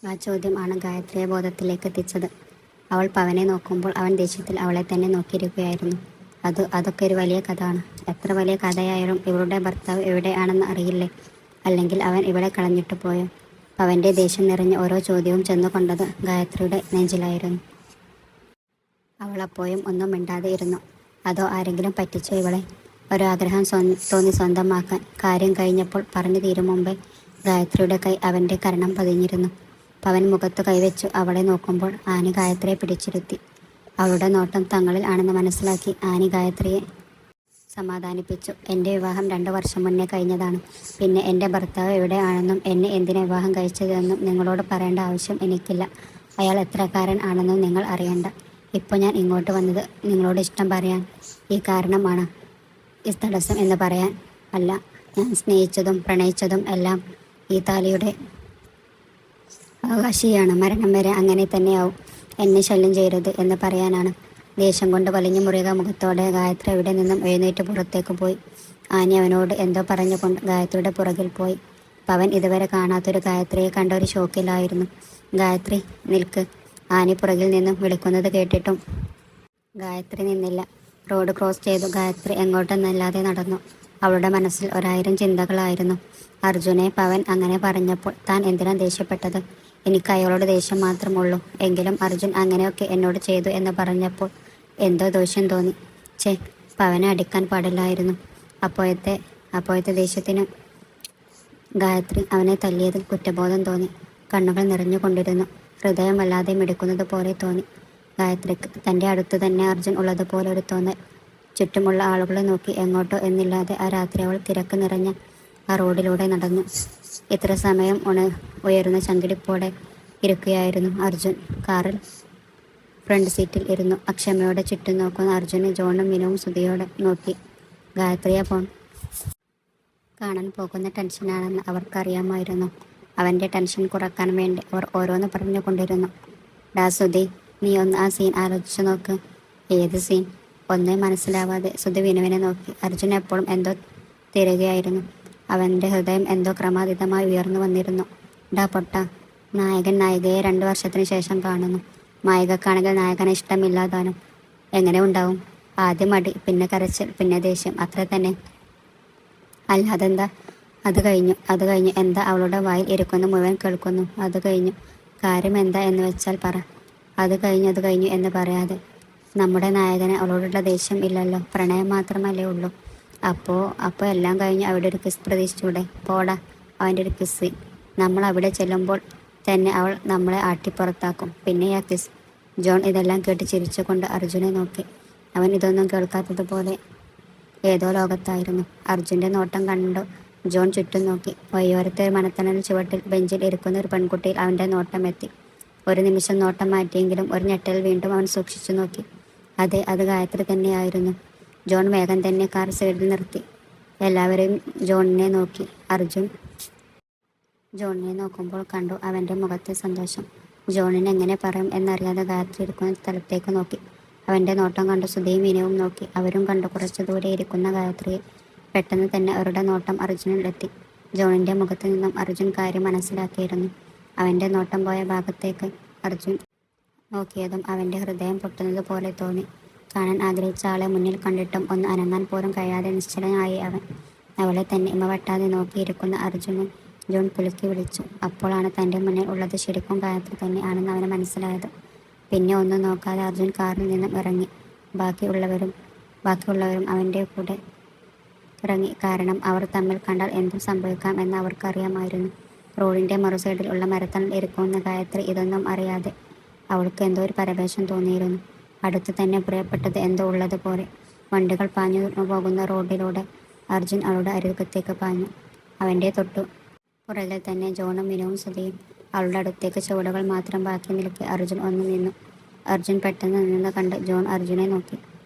ആ ചോദ്യം ആണ് ഗായത്രിയെ ബോധത്തിലേക്ക് എത്തിച്ചത്. അവൾ പവനെ നോക്കുമ്പോൾ അവൻ ദേഷ്യത്തിൽ അവളെ തന്നെ നോക്കിയിരിക്കുകയായിരുന്നു. അതൊക്കെ ഒരു വലിയ കഥ ആണ്. എത്ര വലിയ കഥയായാലും ഇവളുടെ ഭർത്താവ് എവിടെയാണെന്ന് അറിയില്ലേ? അല്ലെങ്കിൽ അവൻ ഇവിടെ കളഞ്ഞിട്ട് പോയോ? പവന്റെ ദേഷ്യം നിറഞ്ഞ ഓരോ ചോദ്യവും ചെന്നുകൊണ്ടത് ഗായത്രിയുടെ നെഞ്ചിലായിരുന്നു. അവൾ അപ്പോഴും ഒന്നും മിണ്ടാതെ ഇരുന്നു. അതോ ആരെങ്കിലും പറ്റിച്ചോ ഇവളെ? ഒരാഗ്രഹം തോന്നി സ്വന്തമാക്കാൻ. കാര്യം കഴിഞ്ഞപ്പോൾ പറഞ്ഞു തീരും മുമ്പേ ഗായത്രിയുടെ കൈ അവന്റെ കരണം പതിഞ്ഞിരുന്നു. പവൻ മുഖത്ത് കൈവച്ചു അവളെ നോക്കുമ്പോൾ ആനി ഗായത്രിയെ പിടിച്ചിരുത്തി. അവളുടെ നോട്ടം തങ്ങളിൽ ആണെന്ന് മനസ്സിലാക്കി ആനി ഗായത്രിയെ സമാധാനിപ്പിച്ചു. എൻ്റെ വിവാഹം 2 വർഷം മുന്നേ കഴിഞ്ഞതാണ്. പിന്നെ എൻ്റെ ഭർത്താവ് എവിടെയാണെന്നും എന്നെ എന്തിനാ വിവാഹം കഴിച്ചതെന്നും നിങ്ങളോട് പറയേണ്ട ആവശ്യം എനിക്കില്ല. അയാൾ എത്രക്കാരൻ ആണെന്നും നിങ്ങൾ അറിയണ്ട. ഇപ്പോൾ ഞാൻ ഇങ്ങോട്ട് വന്നത് നിങ്ങളോട് ഇഷ്ടം പറയാൻ ഈ കാരണമാണ്. ഈ തടസ്സം എന്ന് പറയാൻ അല്ല. ഞാൻ സ്നേഹിച്ചതും പ്രണയിച്ചതും എല്ലാം ഈ താലിയുടെ അവകാശിയാണ്. മരണം വരെ അങ്ങനെ തന്നെയാവും. എന്നെ ശല്യം ചെയ്യരുത് എന്ന് പറയാനാണ്. ദേഷ്യം കൊണ്ട് വലിഞ്ഞു മുറിയുക മുഖത്തോടെ ഗായത്രി അവിടെ നിന്നും എഴുന്നേറ്റ് പുറത്തേക്ക് പോയി. ആനി അവനോട് എന്തോ പറഞ്ഞുകൊണ്ട് ഗായത്രിയുടെ പുറകിൽ പോയി. പവൻ ഇതുവരെ കാണാത്തൊരു ഗായത്രിയെ കണ്ട ഒരു ഷോക്കിലായിരുന്നു. ഗായത്രി നിൽക്ക്! ആനി പുറകിൽ നിന്നും വിളിക്കുന്നത് കേട്ടിട്ടും ഗായത്രി നിന്നില്ല. റോഡ് ക്രോസ് ചെയ്തു ഗായത്രി എങ്ങോട്ടെന്നല്ലാതെ നടന്നു. അവളുടെ മനസ്സിൽ 1000 ചിന്തകളായിരുന്നു. അർജുനെ പവൻ അങ്ങനെ പറഞ്ഞപ്പോൾ താൻ എന്തിനാ ദേഷ്യപ്പെട്ടത്? എനിക്ക് അയാളോട് ദേഷ്യം മാത്രമുള്ളൂ. എങ്കിലും അർജുൻ അങ്ങനെയൊക്കെ എന്നോട് ചെയ്തു എന്ന് പറഞ്ഞപ്പോൾ എന്തോ ദേഷ്യം തോന്നി. ഛേ, പവനെ അടിക്കാൻ പാടില്ലായിരുന്നു. അപ്പോഴത്തെ ദേഷ്യത്തിന് ഗായത്രി അവനെ തല്ലിയതിൽ കുറ്റബോധം തോന്നി. കണ്ണുകൾ നിറഞ്ഞുകൊണ്ടിരുന്നു. ഹൃദയം വല്ലാതെ മിടിക്കുന്നത് പോലെ തോന്നി ഗായത്രിക്ക്. തൻ്റെ അടുത്ത് തന്നെ അർജുൻ ഉള്ളതുപോലെ ഒരു തോന്നൽ. ചുറ്റുമുള്ള ആളുകളെ നോക്കി എങ്ങോട്ടോ എന്നില്ലാതെ ആ രാത്രി അവൾ തിരക്ക് നിറഞ്ഞ ആ റോഡിലൂടെ നടന്നു. ഇത്ര സമയം ഉയരുന്ന ചങ്കിടിപ്പോടെ ഇരിക്കുകയായിരുന്നു അർജുൻ. കാറിൽ ഫ്രണ്ട് സീറ്റിൽ ഇരുന്നു അക്ഷമയോടെ ചുറ്റും നോക്കുന്ന അർജുനെ ജോണും മിനുവും സുധിയോടെ നോക്കി. ഗായത്രിയെ കാണാൻ പോകുന്ന ടെൻഷനാണെന്ന് അവർക്കറിയാമായിരുന്നു. അവൻ്റെ ടെൻഷൻ കുറക്കാൻ വേണ്ടി അവർ ഓരോന്ന് പറഞ്ഞുകൊണ്ടിരുന്നു. ഡാ സുധി, നീ ഒന്ന് ആ സീൻ ആലോചിച്ചു നോക്ക്. ഏത് സീൻ? ഒന്നേ മനസ്സിലാവാതെ സുധി വിനുവിനെ നോക്കി. അർജുൻ എപ്പോഴും എന്തോ തിരയുകയായിരുന്നു. അവൻ്റെ ഹൃദയം എന്തോ ക്രമാതീതമായി ഉയർന്നു വന്നിരുന്നു. ഡാ പൊട്ട, നായകൻ നായികയെ 2 വർഷത്തിന് ശേഷം കാണുന്നു. നായികക്കാണെങ്കിൽ നായകനെ ഇഷ്ടമില്ലാതാനും. എങ്ങനെ ഉണ്ടാവും? ആദ്യം അടി, പിന്നെ കരച്ചിൽ, പിന്നെ ദേഷ്യം, അത്ര തന്നെ. അല്ലാതെന്താ? അത് കഴിഞ്ഞു എന്താ? അവളുടെ വായിൽ ഇരിക്കുന്നു മുഴുവൻ കേൾക്കുന്നു. അത് കഴിഞ്ഞു. കാര്യം എന്താ എന്ന് വെച്ചാൽ പറ. അത് കഴിഞ്ഞു എന്ന് പറയാതെ. നമ്മുടെ നായകന് അവളോടുള്ള ദേഷ്യം ഇല്ലല്ലോ, പ്രണയം മാത്രമല്ലേ ഉള്ളൂ. അപ്പോൾ എല്ലാം കഴിഞ്ഞു അവിടെ ഒരു കിസ് പ്രതീക്ഷിച്ചൂടെ? പോടാ, അവൻ്റെ ഒരു കിസ്. നമ്മൾ അവിടെ ചെല്ലുമ്പോൾ തന്നെ അവൾ നമ്മളെ ആട്ടിപ്പുറത്താക്കും. പിന്നെ ആ കിസ്. ജോൺ ഇതെല്ലാം കേട്ട് ചിരിച്ചുകൊണ്ട് അർജുനെ നോക്കി. അവൻ ഇതൊന്നും കേൾക്കാത്തതുപോലെ ഏതോ ലോകത്തായിരുന്നു. അർജുൻ്റെ നോട്ടം കണ്ടു ജോൺ ചുറ്റും നോക്കി. വഴിയോരത്തെ ഒരു മണത്തണൽ ചുവട്ടിൽ ബെഞ്ചിൽ ഇരിക്കുന്ന ഒരു പെൺകുട്ടിയിൽ അവൻ്റെ നോട്ടം എത്തി. ഒരു നിമിഷം നോട്ടം മാറ്റിയെങ്കിലും ഒരു ഞെട്ടൽ വീണ്ടും അവൻ സൂക്ഷിച്ചു നോക്കി. അതെ, അത് ഗായത്രി തന്നെയായിരുന്നു. ജോൺ വേഗം തന്നെ കാർ സൈഡിൽ നിർത്തി. എല്ലാവരെയും ജോണിനെ നോക്കി. അർജുൻ ജോണിനെ നോക്കുമ്പോൾ കണ്ടു അവൻ്റെ മുഖത്തെ സന്തോഷം. ജോണിന് എങ്ങനെ പറയും എന്നറിയാതെ ഗായത്രി ഇരിക്കുന്ന സ്ഥലത്തേക്ക് നോക്കി. അവൻ്റെ നോട്ടം കണ്ടു സുധിയും വിനുവും നോക്കി. അവരും കണ്ടു കുറച്ചു ദൂരെ ഇരിക്കുന്ന ഗായത്രിയെ. പെട്ടെന്ന് തന്നെ അവരുടെ നോട്ടം അർജുനിലെത്തി. ജോണിൻ്റെ മുഖത്ത് നിന്നും അർജുൻ കാര്യം മനസ്സിലാക്കിയിരുന്നു. അവൻ്റെ നോട്ടം പോയ ഭാഗത്തേക്ക് അർജുൻ നോക്കിയതും അവൻ്റെ ഹൃദയം പൊട്ടുന്നത് പോലെ തോന്നി. കാണാൻ ആഗ്രഹിച്ച ആളെ മുന്നിൽ കണ്ടിട്ടും ഒന്ന് അനങ്ങാൻ പോലും കഴിയാതെ നിശ്ചലനായി അവൻ. അവളെ തന്നെ ഇമ വെട്ടാതെ നോക്കിയിരിക്കുന്ന അർജുനെ ജോൺ കുലുക്കി വിളിച്ചു. അപ്പോഴാണ് തൻ്റെ മുന്നിൽ ഉള്ളത് ശരിക്കും ഗായത്രി തന്നെ ആണെന്ന് അവന് മനസ്സിലായത്. പിന്നെ ഒന്നും നോക്കാതെ അർജുൻ കാറിൽ നിന്നും ഇറങ്ങി. ബാക്കിയുള്ളവരും അവൻ്റെ കൂടെ ഇറങ്ങി. കാരണം അവർ തമ്മിൽ കണ്ടാൽ എന്തും സംഭവിക്കാം എന്ന് അവർക്കറിയാമായിരുന്നു. റോഡിൻ്റെ മറുസൈഡിൽ ഉള്ള മരത്തണൽ ഇരിക്കുന്ന ഗായത്രി ഇതൊന്നും അറിയാതെ. അവൾക്ക് എന്തോ ഒരു പരവേശം തോന്നിയിരുന്നു. അടുത്ത് തന്നെ പ്രിയപ്പെട്ടത് എന്തോ ഉള്ളതുപോലെ. വണ്ടികൾ പാഞ്ഞു പോകുന്ന റോഡിലൂടെ അർജുൻ അവളുടെ അരികത്തേക്ക് പാഞ്ഞു. അവൻ്റെ തൊട്ടു പുറകിൽ തന്നെ ജോണും മിനുവും സുധിയും. അവളുടെ അടുത്തേക്ക് ചുവടുകൾ മാത്രം ബാക്കി നിൽക്കെ അർജുൻ ഒന്ന് നിന്നു. അർജുൻ പെട്ടെന്ന് നിന്നത് കണ്ട് ജോൺ അർജുനെ നോക്കി.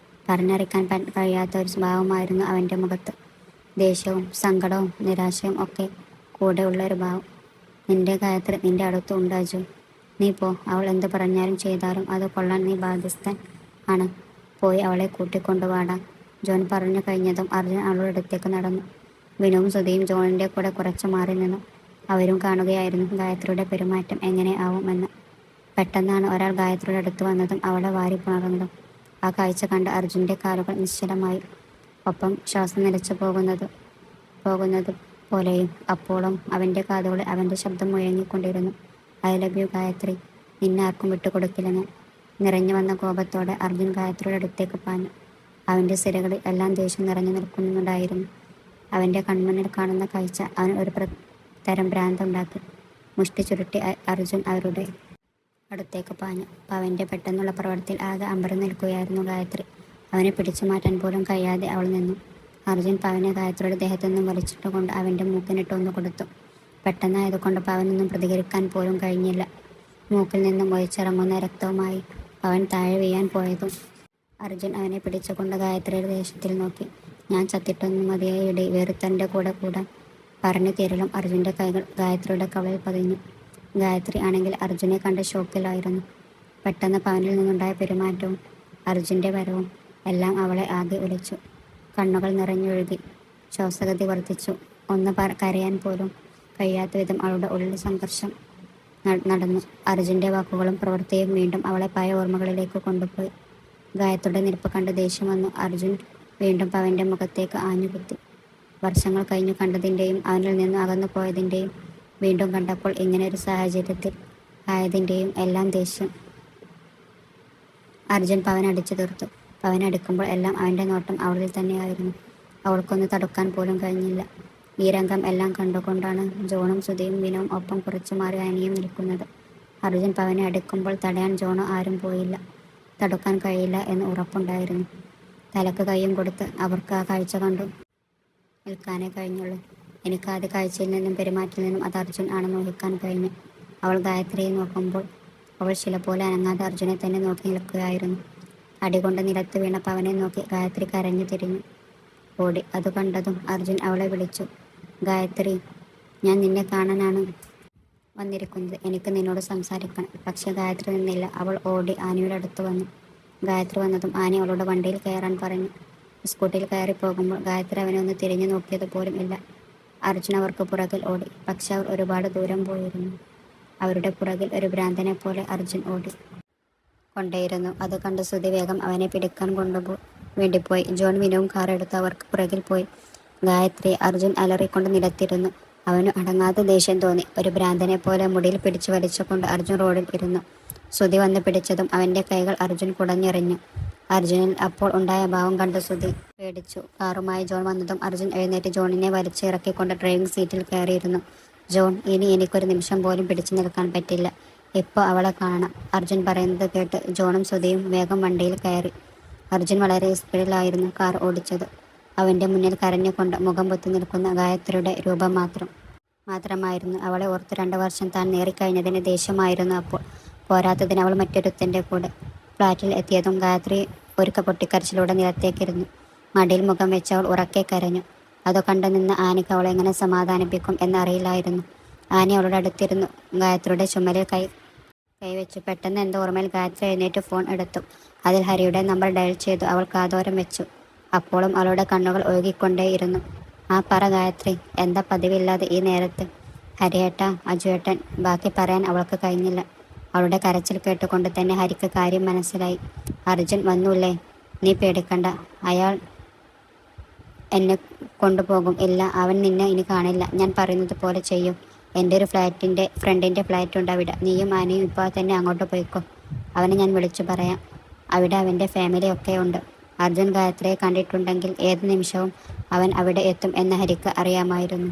പറഞ്ഞറിയിക്കാൻ കഴിയാത്ത ഒരു ഭാവമായിരുന്നു അവൻ്റെ മുഖത്ത്. ദേഷ്യവും സങ്കടവും നിരാശയും ഒക്കെ കൂടെ ഉള്ള ഒരു ഭാവം. നിന്റെ ഗായത്രി നിന്റെ അടുത്ത് ഉണ്ട് അജു. നീ പോ. അവൾ എന്ത് പറഞ്ഞാലും ചെയ്താലും അത് കൊള്ളാൻ നീ ബാധ്യസ്ഥൻ ആണ്. പോയി അവളെ കൂട്ടിക്കൊണ്ടുവാടാ. ജോൺ പറഞ്ഞു കഴിഞ്ഞതും അർജുൻ അവളുടെ അടുത്തേക്ക് നടന്നു. വിനുവും സുധിയും ജോണിൻ്റെ കൂടെ കുറച്ച് മാറി നിന്നു. അവരും കാണുകയായിരുന്നു ഗായത്രിയുടെ പെരുമാറ്റം എങ്ങനെ ആവുമെന്ന്. പെട്ടെന്നാണ് ഒരാൾ ഗായത്രിയുടെ അടുത്ത് വന്നതും അവളെ വാരി പുണർന്നതും. ആ കാഴ്ച കണ്ട് അർജുൻ്റെ കാലുകൾ നിശ്ചലമായി, ഒപ്പം ശ്വാസം നിലച്ചു പോകുന്നത് പോലെയും. അപ്പോഴും അവൻ്റെ കാതുകളിൽ അവൻ്റെ ശബ്ദം മുഴങ്ങിക്കൊണ്ടിരുന്നു. ഐ ലവ് യു ഗായത്രി, നിന്നെ ആർക്കും വിട്ടുകൊടുക്കില്ല ഞാൻ. നിറഞ്ഞു വന്ന കോപത്തോടെ അർജുൻ ഗായത്രിയുടെ അടുത്തേക്ക് പാഞ്ഞു. അവൻ്റെ സിരകളിൽ എല്ലാം ദേഷ്യം നിറഞ്ഞു നിൽക്കുന്നുണ്ടായിരുന്നു. അവൻ്റെ കൺമുന്നിൽ കാണുന്ന കാഴ്ച അവന് ഒരു തരം ഭ്രാന്തുണ്ടാക്കി. മുഷ്ടി ചുരുട്ടി അർജുൻ അവരുടെ അടുത്തേക്ക് പാഞ്ഞു. അവൻ്റെ പെട്ടെന്നുള്ള പ്രവൃത്തിയിൽ ആകെ അമ്പരന്ന് നിൽക്കുകയായിരുന്നു ഗായത്രി. അവനെ പിടിച്ചു മാറ്റാൻ പോലും കഴിയാതെ അവൾ നിന്നു. അർജുൻ പവനെ ഗായത്രിയുടെ ദേഹത്തു നിന്നും വലിച്ചിട്ടുകൊണ്ട് അവൻ്റെ മൂക്കിനിട്ട് ഒന്ന് കൊടുത്തു. പെട്ടെന്നായതുകൊണ്ട് പവനൊന്നും പ്രതികരിക്കാൻ പോലും കഴിഞ്ഞില്ല. മൂക്കിൽ നിന്നും ഒഴിച്ചിറങ്ങുന്ന രക്തവുമായി പവൻ താഴെ വീഴാൻ പോയതും അർജുൻ അവനെ പിടിച്ചുകൊണ്ട് ഗായത്രിയുടെ ദേഷ്യത്തിൽ നോക്കി. ഞാൻ ചത്തിട്ടൊന്നും മതിയായ ഇടി വേറിത്തൻ്റെ കൂടെ കൂടാൻ പറഞ്ഞു തീരലും അർജുൻ്റെ കൈകൾ ഗായത്രിയുടെ കവളിൽ പതിഞ്ഞു. ഗായത്രി ആണെങ്കിൽ അർജുനെ കണ്ട് ഷോക്കിലായിരുന്നു. പെട്ടെന്ന് പവനിൽ നിന്നുണ്ടായ പെരുമാറ്റവും അർജുൻ്റെ വരവും എല്ലാം അവളെ ആകെ ഉലച്ചു. കണ്ണുകൾ നിറഞ്ഞൊഴുകി, ശ്വാസഗതി വർദ്ധിച്ചു. ഒന്ന് കരയാൻ പോലും കഴിയാത്ത വിധം അവളുടെ ഉള്ളിൽ സംഘർഷം നടന്നു. അർജുൻ്റെ വാക്കുകളും പ്രവൃത്തിയും വീണ്ടും അവളെ പഴയ ഓർമ്മകളിലേക്ക് കൊണ്ടുപോയി. ഗായത്രിയുടെ നിരപ്പ് കണ്ട് ദേഷ്യം വന്നു. അർജുൻ വീണ്ടും പവൻ്റെ മുഖത്തേക്ക് ആഞ്ഞുകുത്തി. വർഷങ്ങൾ കഴിഞ്ഞു കണ്ടതിൻ്റെയും അവനിൽ നിന്ന് അകന്നു പോയതിൻ്റെയും വീണ്ടും കണ്ടപ്പോൾ ഇങ്ങനെ ഒരു സാഹചര്യത്തിൽ ആയതിൻ്റെയും എല്ലാം ദേഷ്യം അർജുൻ പവനടിച്ചു തീർത്തു. പവനടിക്കുമ്പോൾ എല്ലാം അവൻ്റെ നോട്ടം അവളിൽ തന്നെയായിരുന്നു. അവൾക്കൊന്ന് തടുക്കാൻ പോലും കഴിഞ്ഞില്ല. ഈ രംഗം എല്ലാം കണ്ടുകൊണ്ടാണ് ജോണും സുധിയും വിനുവും ഒപ്പം കുറച്ചു മാറി അനിയും നിൽക്കുന്നത്. അർജുൻ പവനെ അടിക്കുമ്പോൾ തടയാൻ ജോണോ ആരും പോയില്ല. തടുക്കാൻ കഴിയില്ല എന്ന് ഉറപ്പുണ്ടായിരുന്നു. തലക്ക് കൈയും കൊടുത്ത് അവർക്ക് ആ കാഴ്ച കണ്ടു നിൽക്കാനേ കഴിഞ്ഞുള്ളൂ. എനിക്ക് ആദ്യ കാഴ്ചയിൽ നിന്നും പെരുമാറ്റത്തിൽ നിന്നും അത് അർജുൻ ആണെന്ന് ഊഹിക്കാൻ കഴിഞ്ഞു. അവൾ ഗായത്രിയെ നോക്കുമ്പോൾ അവൾ ശില പോലെ അനങ്ങാതെ അർജുനെ തന്നെ നോക്കി നിൽക്കുകയായിരുന്നു. അടികൊണ്ട് നിലത്ത് വീണ പവനെ നോക്കി ഗായത്രി കരഞ്ഞു തിരിഞ്ഞു ഓടി. അത് കണ്ടതും അർജുൻ അവളെ വിളിച്ചു. ഗായത്രി, ഞാൻ നിന്നെ കാണാനാണ് വന്നിരിക്കുന്നത്. എനിക്ക് നിന്നോട് സംസാരിക്കണം. പക്ഷെ ഗായത്രി നിന്നില്ല. അവൾ ഓടി ആനിയുടെ അടുത്ത് വന്നു. ഗായത്രി വന്നതും ആനി അവളുടെ വണ്ടിയിൽ കയറാൻ പറഞ്ഞു. സ്കൂട്ടിയിൽ കയറി പോകുമ്പോൾ ഗായത്രി അവനെ ഒന്ന് തിരിഞ്ഞു നോക്കിയത് പോലും ഇല്ല. അർജുൻ അവർക്ക് പുറകിൽ ഓടി. പക്ഷെ അവർ ഒരുപാട് ദൂരം പോയിരുന്നു. അവരുടെ പുറകിൽ ഒരു ഭ്രാന്തനെ പോലെ അർജുൻ ഓടി കൊണ്ടേയിരുന്നു. അത് കണ്ട് സുധി വേഗം അവനെ പിടിക്കാൻ വേണ്ടിപ്പോയി. ജോൺ വിനുവും കാർ എടുത്ത് അവർക്ക് പുറകിൽ പോയി. ഗായത്രി അർജുൻ അലറിക്കൊണ്ട് നിലത്തിരുന്നു. അവന് അടങ്ങാത്ത ദേഷ്യം തോന്നി. ഒരു ഭ്രാന്തനെ പോലെ മുടിയിൽ പിടിച്ചു വലിച്ചുകൊണ്ട് അർജുൻ റോഡിൽ ഇരുന്നു. സുധി വന്ന് പിടിച്ചതും അവൻ്റെ കൈകൾ അർജുൻ കുടഞ്ഞെറിഞ്ഞു. അർജുനിൽ അപ്പോൾ ഉണ്ടായ ഭാവം കണ്ട് സുധി പേടിച്ചു. കാറുമായി ജോൺ വന്നതും അർജുൻ എഴുന്നേറ്റ് ജോണിനെ വലിച്ചിറക്കിക്കൊണ്ട് ഡ്രൈവിംഗ് സീറ്റിൽ കയറിയിരുന്നു. ജോൺ, ഇനി എനിക്കൊരു നിമിഷം പോലും പിടിച്ചു നിൽക്കാൻ പറ്റില്ല. ഇപ്പോൾ അവളെ കാണണം. അർജുൻ പറയുന്നത് കേട്ട് ജോണും സുധിയും വേഗം വണ്ടിയിൽ കയറി. അർജുൻ വളരെ സ്പീഡിലായിരുന്നു കാർ ഓടിച്ചത്. അവൻ്റെ മുന്നിൽ കരഞ്ഞുകൊണ്ട് മുഖം പൊത്തി നിൽക്കുന്ന ഗായത്രിയുടെ രൂപം മാത്രമായിരുന്നു. അവളെ ഓർത്ത് 2 വർഷം താൻ നേറിക്കഴിഞ്ഞതിന് ദേഷ്യമായിരുന്നു അപ്പോൾ. പോരാത്തതിന് അവൾ മറ്റൊരുത്തൻ്റെ കൂടെ. ഫ്ലാറ്റിൽ എത്തിയതും ഗായത്രി ഒരു പൊട്ടിക്കരച്ചിലൂടെ നിലത്തേക്കിരുന്നു. മടിയിൽ മുഖം വെച്ച് അവൾ ഉറക്കെ കരഞ്ഞു. അത് കണ്ടു നിന്ന് ആനിക്ക് അവളെ എങ്ങനെ സമാധാനിപ്പിക്കും എന്നറിയില്ലായിരുന്നു. ആനി അവളുടെ അടുത്തിരുന്നു ഗായത്രിയുടെ ചുമലിൽ കൈവച്ചു. പെട്ടെന്ന് എന്തോ ഓർമ്മയിൽ ഗായത്രി എഴുന്നേറ്റ് ഫോൺ എടുത്തു. അതിൽ ഹരിയുടെ നമ്പർ ഡയൽ ചെയ്തു. അവൾ കാതോരം വെച്ചു. അപ്പോഴും അവളുടെ കണ്ണുകൾ ഒഴുകിക്കൊണ്ടേയിരുന്നു. ആ പറ ഗായത്രി, എന്താ പതിവില്ലാതെ ഈ നേരത്ത്? ഹരിയേട്ടാ, അജുവേട്ടൻ. ബാക്കി പറയാൻ അവൾക്ക് കഴിഞ്ഞില്ല. അവളുടെ കരച്ചിൽ കേട്ടുകൊണ്ട് തന്നെ ഹരിക്ക് കാര്യം മനസ്സിലായി. അർജുൻ വന്നൂല്ലേ? നീ പേടിക്കണ്ട. അയാൾ എന്നെ കൊണ്ടുപോകും. ഇല്ല, അവൻ നിന്നെ ഇനി കാണില്ല. ഞാൻ പറയുന്നത് പോലെ ചെയ്യും. എൻ്റെ ഒരു ഫ്രണ്ടിൻ്റെ ഫ്ലാറ്റ് ഉണ്ട് അവിടെ. നീയും ആനയും ഇപ്പോൾ തന്നെ അങ്ങോട്ട് പോയിക്കോ. അവനെ ഞാൻ വിളിച്ചു പറയാം. അവിടെ അവൻ്റെ ഫാമിലി ഒക്കെ ഉണ്ട്. അർജുൻ ഗായത്രിയെ കണ്ടിട്ടുണ്ടെങ്കിൽ ഏത് നിമിഷവും അവൻ അവിടെ എത്തും എന്ന് ഹരിക്ക് അറിയാമായിരുന്നു.